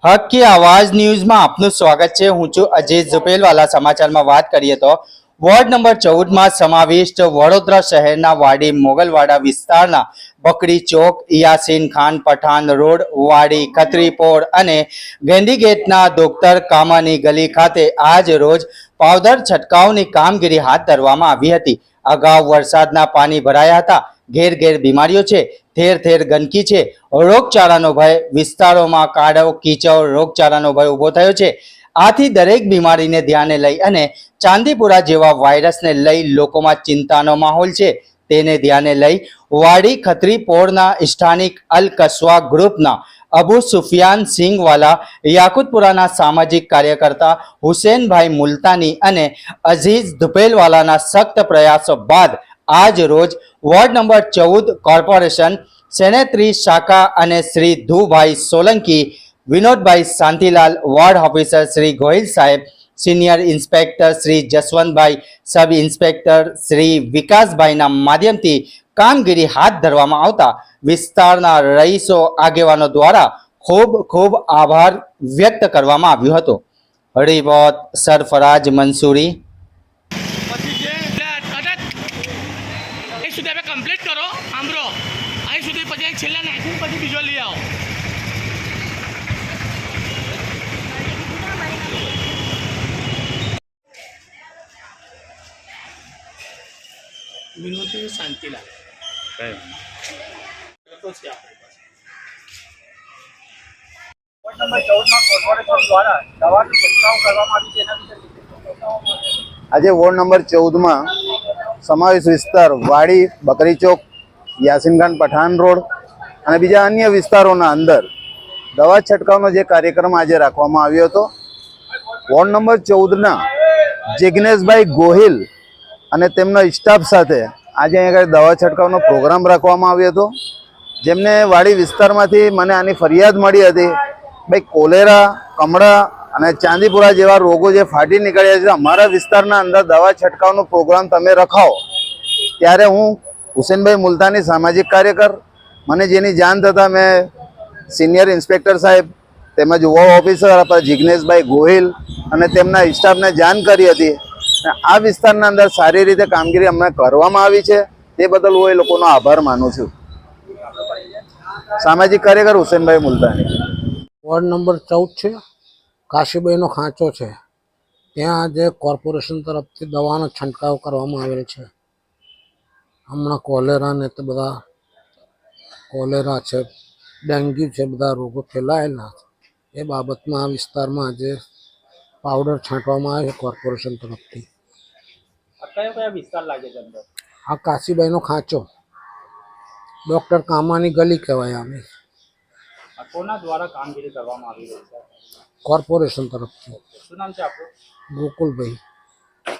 હક की आवाज न्यूज में आपનું સ્વાગત છે। હું છું અજીત ઝુપેલવાલા। સમાચારમાં વાત કરીએ તો વોર્ડ નંબર 14 માં સમાવિષ્ટ વડોદરા શહેરના વાડી મોગલવાડા વિસ્તારના બકડી ચોક, યાસીન ખાન પઠાણ રોડ, વાડી ખત્રીપોળ અને ગેંડી ગેટના ડોક્ટર કામાની ગલી ખાતે આજ રોજ પાવડર છંટકાવની કામગીરી હાથ ધરવામાં આવી હતી। અગાઉ વરસાદના પાણી ભરાયા હતા। ઘેર ઘેર બીમારીઓ છે, ठेर ठेर गंदकी है, रोगचाळानो भय विस्तारों में कादव कीचड़ रोगचाळानो भय उभो थयो छे। आथी दरेक बीमारी ने ध्याने लई अने चांदीपुरा जेवा वायरस ने लई लोकोमां चिंतानो माहोल छे। तेने ध्याने लई वाड़ी खत्रीपोळना स्थानिक अल कस्वा ग्रुपना अबू सुफियान सिंगवाला, याकुतपुराना सामाजिक कार्यकर्ता हुसैन भाई मुल्तानी अने अजीज धुपेलवालाना सख्त प्रयासों बाद आज रोज वॉर्ड नंबर 14 कॉर्पोरेशन सेनेटरी शाखा अने श्री धुभाई सोलंकी, विनोद भाई शांतिलाल, वार्ड ऑफिसर श्री गोहिल साहेब, सीनियर इंस्पेक्टर श्री जसवंत भाई, सब इंस्पेक्टर श्री विकास भाई ना माध्यम थी कामगीरी हाथ धरवामां आवता विस्तारना रईसो आगेवानो द्वारा खूब खूब आभार व्यक्त करवामां आव्यो हतो। रिपोर्ट सरफराज मंसूरी। कम्प्लीट करो आमरो आई सुधी पछी एक छेल्ला नाखीने पछी बीजो लई आओ। विनोद शांतिलाल तो છે આપણી પાસે। વોર્ડ નંબર 14 માં કોર્પોરેશન દ્વારા દવાનો છંટકાવ કરવામાં આવી છે, એના વિશે આજે વોર્ડ નંબર 14 માં સમાવેશ વિસ્તાર વાડી બકરી ચોક, યાસીન ખાન પઠાણ રોડ અને બીજા અન્ય વિસ્તારોના અંદર દવા છંટકાવનો જે કાર્યક્રમ આજે રાખવામાં આવ્યો હતો, વોર્ડ નંબર 14ના જિગ્નેશભાઈ ગોહિલ અને તેમના સ્ટાફ સાથે આજે અહીંયા દવા છંટકાવનો પ્રોગ્રામ રાખવામાં આવ્યો હતો। જેમને વાડી વિસ્તારમાંથી મને આની ફરિયાદ મળી હતી, ભાઈ કોલેરા, કમળા અને ચાંદીપુરા જેવા રોગો જે ફાટી નીકળ્યા છે, અમારા વિસ્તારના અંદર દવા છંટકાવનો પ્રોગ્રામ તમે રખાવો। ત્યારે હું હુસેનભાઈ મુલ્તાની સામાજિક કાર્યકર, મને જેની જાણ થતાં મેં સિનિયર ઇન્સ્પેક્ટર સાહેબ તેમજ વોર્ડ ઓફિસર જિગ્નેશભાઈ ગોહિલ અને તેમના સ્ટાફને જાણ કરી હતી। આ વિસ્તારના અંદર સારી રીતે કામગીરી અમને કરવામાં આવી છે, તે બદલ હું એ લોકોનો આભાર માનું છું। સામાજિક કાર્યકર હુસેનભાઈ મુલ્તાની। વોર્ડ નંબર 14 છે, કાશીબાઈનો ખાંચો છે, ત્યાં આજે કોર્પોરેશન તરફથી દવાનો છંટકાવ કરવામાં આવેલ છે। હમણાં કોલેરા ને તે બધા કોલેરા છે, ડેન્ગ્યુ છે, બધા રોગો ફેલાયેલા એ બાબતમાં આ વિસ્તારમાં આજે પાવડર છાંટવામાં આવે છે કોર્પોરેશન તરફથી। કયો કયો વિસ્તાર લાગે છે અંદર? આ કાશીબાઈનો ખાંચો, ડૉક્ટર કામાની ગલી કહેવાય આને। કોના દ્વારા કામગીરી કરવામાં આવી રહી છે? કોર્પોરેશન તરફથી। શું નામ છે આપણું? ગોકુલભાઈ।